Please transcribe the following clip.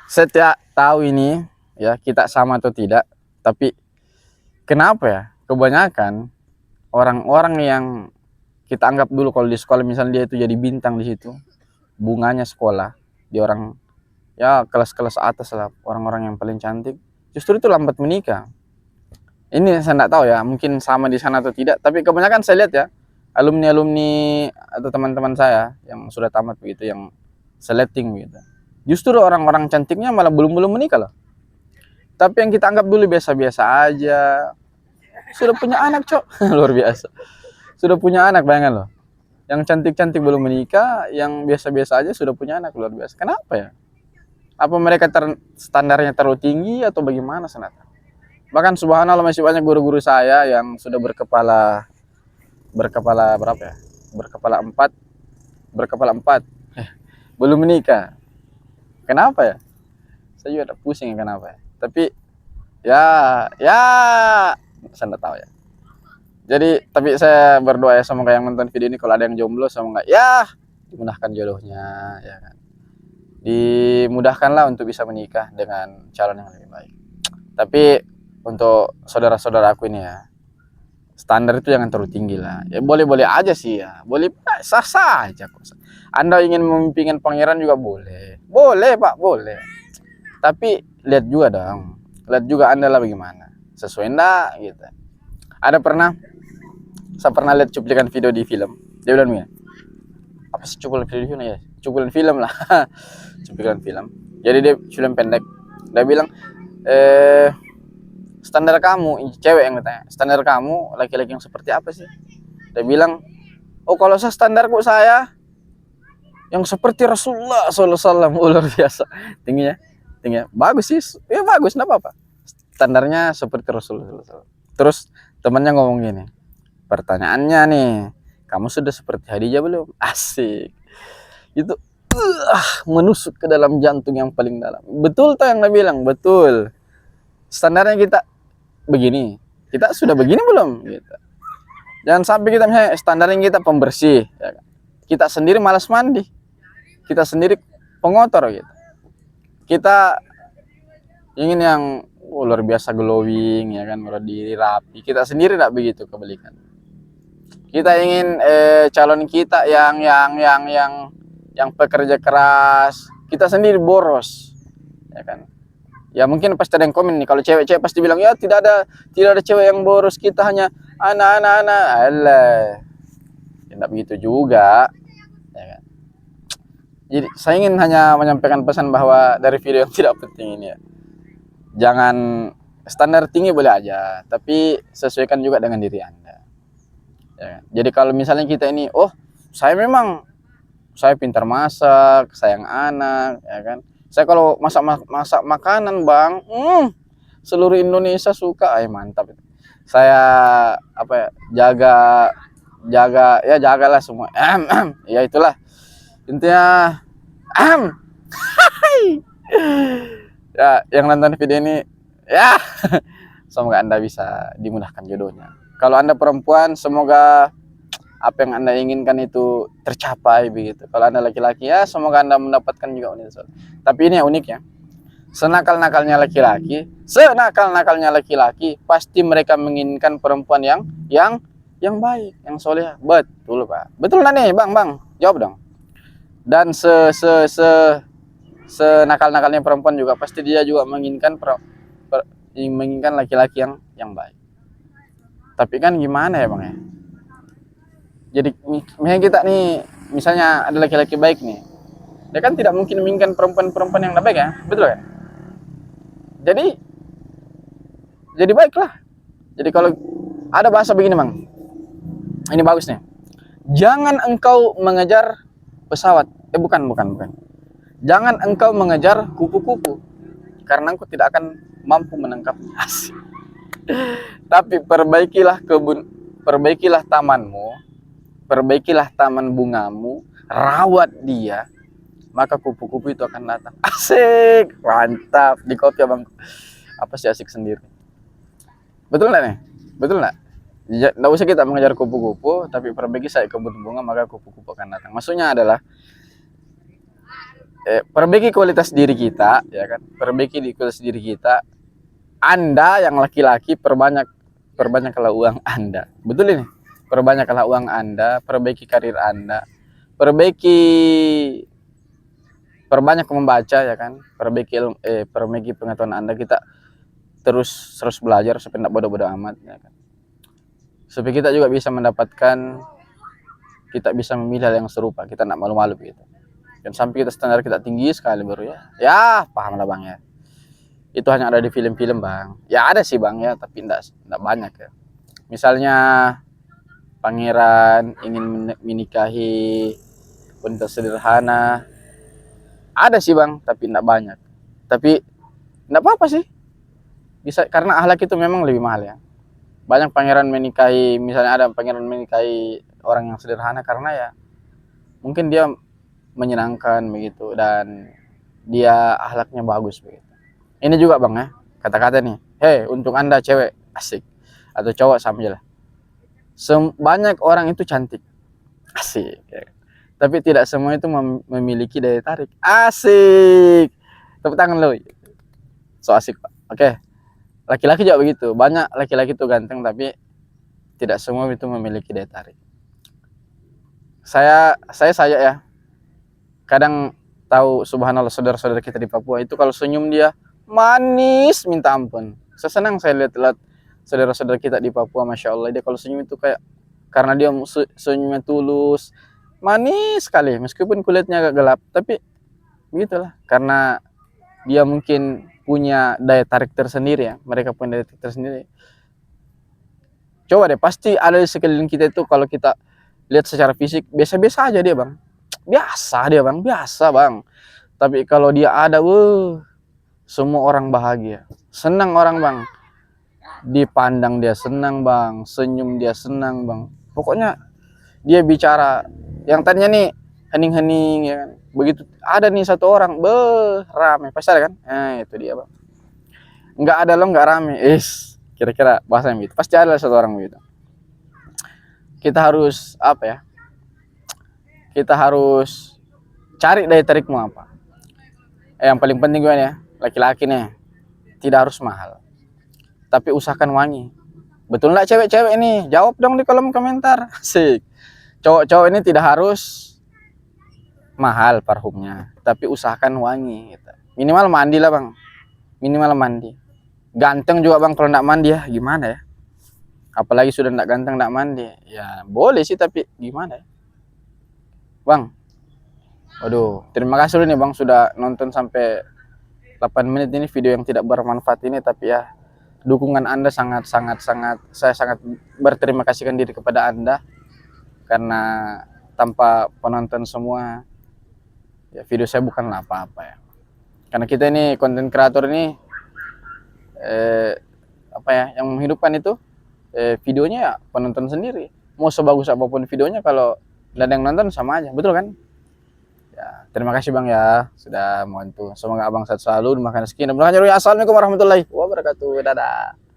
Setiap tahu ini ya kita sama atau tidak, tapi kenapa ya kebanyakan orang-orang yang kita anggap dulu kalau di sekolah misalnya dia itu jadi bintang di situ, bunganya sekolah, di orang ya kelas-kelas atas lah, orang-orang yang paling cantik, justru itu lambat menikah. Ini saya tidak tahu ya, mungkin sama di sana atau tidak, tapi kebanyakan saya lihat ya, alumni-alumni atau teman-teman saya yang sudah tamat begitu, yang seleting begitu. Justru orang-orang cantiknya malah belum menikah loh. Tapi yang kita anggap dulu biasa-biasa aja, sudah punya anak, cok. Luar biasa. Sudah punya anak, bayangkan loh. Yang cantik-cantik belum menikah, yang biasa-biasa aja sudah punya anak, luar biasa. Kenapa ya? Apa mereka standarnya terlalu tinggi atau bagaimana senata? Bahkan subhanallah masih banyak guru-guru saya yang sudah berkepala berapa ya? Berkepala empat belum menikah. Kenapa ya? Saya juga ada pusing ya kenapa ya. Tapi ya saya nggak tahu ya. Jadi tapi saya berdoa ya semoga yang nonton video ini kalau ada yang jomblo semoga ya dimudahkan jodohnya ya kan. Dimudahkanlah untuk bisa menikah dengan calon yang lebih baik. Tapi untuk saudara-saudara aku ini ya, standar itu jangan terlalu tinggi lah. Ya boleh-boleh aja sih ya. Boleh sah-sah aja kok. Anda ingin memimpinkan pangeran juga boleh. Boleh, Pak, boleh. Tapi lihat juga dong. Lihat juga Anda lah bagaimana. Sesuai enggak gitu. Saya pernah lihat cuplikan video di film. Dia bilang begini, apa sih cuplikan video di film ya? Cuplikan film lah. Cuplikan film. Jadi dia film pendek. Dia bilang, standar kamu, cewek yang ditanya, standar kamu laki-laki yang seperti apa sih? Dia bilang, oh kalau standarku saya yang seperti Rasulullah SAW. Luar biasa. Tingginya, bagus sih, ya bagus, enggak apa-apa. Standarnya seperti Rasulullah SAW. Terus temannya ngomong gini, pertanyaannya nih, kamu sudah seperti Hadijah belum? Asik. Itu menusuk ke dalam jantung yang paling dalam. Betul tuh yang dia bilang, betul. Standarnya kita begini, kita sudah begini belum? Gitu. Jangan sampai kita misalnya standarnya kita pembersih, ya kan? Kita sendiri malas mandi, kita sendiri pengotor gitu. Kita ingin yang luar biasa glowing ya kan, berdiri rapi. Kita sendiri tidak begitu, kebalikan. Kita ingin calon kita yang pekerja keras, kita sendiri boros, ya kan? Ya mungkin pasti ada yang komen nih, kalau cewek-cewek pasti bilang ya tidak ada cewek yang boros, kita hanya anak. Alah, tidak begitu juga, ya kan? Jadi saya ingin hanya menyampaikan pesan bahwa dari video yang tidak penting ini ya, jangan standar tinggi boleh aja, tapi sesuaikan juga dengan diri Anda. Ya kan? Jadi kalau misalnya kita ini, oh saya pintar masak, sayang anak, ya kan? Saya kalau masak makanan, Bang, seluruh Indonesia suka, mantap itu. Saya apa ya, jagalah semua. Ya itulah intinya. Ya, yang nonton video ini ya semoga Anda bisa dimudahkan jodohnya. Kalau Anda perempuan, semoga apa yang Anda inginkan itu tercapai begitu. Kalau Anda laki-laki ya semoga Anda mendapatkan juga wanita. Tapi ini yang uniknya, senakal-nakalnya laki-laki pasti mereka menginginkan perempuan yang baik, yang soleh. Betul, Pak. Betul nggak nih, Bang? Jawab dong. Dan senakal-nakalnya perempuan juga pasti dia juga menginginkan laki-laki yang baik. Tapi kan gimana ya, Bang ya? Jadi misalnya kita nih, misalnya ada laki-laki baik nih, dia kan tidak mungkin menginginkan perempuan yang baik ya, betul ya? Jadi baiklah. Jadi kalau ada bahasa begini, Bang, ini bagus nih, jangan engkau mengejar pesawat, bukan, jangan engkau mengejar kupu-kupu, karena engkau tidak akan mampu menangkapnya. Asik. Tapi perbaikilah tamanmu, perbaikilah taman bungamu, rawat dia, maka kupu-kupu itu akan datang. Asik, mantap. Di kopi Abang, apa sih asik sendiri. Betul nggak nih? Betul nggak? Nggak usah kita mengejar kupu-kupu, tapi perbaiki saya kebun bunga, maka kupu-kupu akan datang. Maksudnya adalah perbaiki kualitas diri kita, ya kan? Perbaiki di kualitas diri kita. Anda yang laki-laki perbanyaklah uang Anda. Betul ini. Perbanyaklah uang Anda, perbaiki karir Anda, perbaiki perbanyak membaca, ya kan? Perbaiki pengetahuan Anda. Kita terus belajar supaya tidak bodoh-bodoh amat, ya kan? Supaya kita juga bisa mendapatkan, kita bisa memilih hal yang serupa, kita tidak malu-malu gitu. Dan sampai kita standar kita tinggi sekali baru ya paham lah bang ya. Itu hanya ada di film-film bang. Ya ada sih bang ya, tapi tidak banyak ya. Misalnya pangeran ingin menikahi wanita sederhana, ada sih bang, tapi tidak banyak. Tapi tidak apa-apa sih, bisa, karena akhlak itu memang lebih mahal ya. Banyak pangeran menikahi, misalnya ada pangeran menikahi orang yang sederhana karena ya mungkin dia menyenangkan begitu dan dia akhlaknya bagus begitu. Ini juga bang ya, kata-kata nih, untuk Anda cewek, asik, atau cowok sama aja lah. Banyak orang itu cantik, asik, ya. Tapi tidak semua itu memiliki daya tarik, asik. Tepuk tangan lo, so asik pak. Oke. Laki-laki juga begitu, banyak laki-laki itu ganteng tapi tidak semua itu memiliki daya tarik. Saya ya, kadang tahu subhanallah saudara-saudara kita di Papua itu kalau senyum dia manis minta ampun. Saya senang saya lihat saudara-saudara kita di Papua, masya Allah, dia kalau senyum itu kayak, karena dia senyumnya tulus, manis sekali, meskipun kulitnya agak gelap, tapi begitulah, karena dia mungkin punya daya tarik tersendiri ya, mereka punya daya tarik tersendiri. Coba deh, pasti ada di sekeliling kita itu, kalau kita lihat secara fisik biasa-biasa aja dia bang, biasa bang, tapi kalau dia ada, semua orang bahagia, senang orang bang, dipandang dia senang bang, senyum dia senang bang, pokoknya dia bicara yang tadinya nih hening-hening ya kan, begitu ada nih satu orang rame, pasti ada kan, itu dia bang. Nggak ada lo nggak rame, kira-kira bahasa yang gitu, pasti ada satu orang begitu. Kita harus apa ya, kita harus cari daya tarikmu apa. Yang paling penting gue ya, laki-laki nih tidak harus mahal, tapi usahakan wangi. Betul nggak cewek-cewek ini? Jawab dong di kolom komentar. Asik. Cowok-cowok ini tidak harus mahal parfumnya, tapi usahakan wangi gitu. Minimal mandi lah bang, minimal mandi. Ganteng juga bang, kalau nggak mandi ya gimana ya, apalagi sudah nggak ganteng nggak mandi ya boleh sih, tapi gimana ya bang. Waduh, terima kasih nih bang sudah nonton sampai 8 menit ini video yang tidak bermanfaat ini, tapi ya dukungan Anda sangat saya sangat berterima kasihkan diri kepada Anda, karena tanpa penonton semua ya video saya bukanlah apa-apa ya. Karena kita ini konten kreator ini apa ya, yang menghidupkan itu videonya ya penonton sendiri. Mau sebagus apapun videonya, kalau nggak ada yang nonton sama aja, betul kan? Ya, terima kasih bang ya sudah membantu. Semoga abang sehat selalu, makan rezeki. Assalamualaikum warahmatullahi wabarakatuh. Dadah.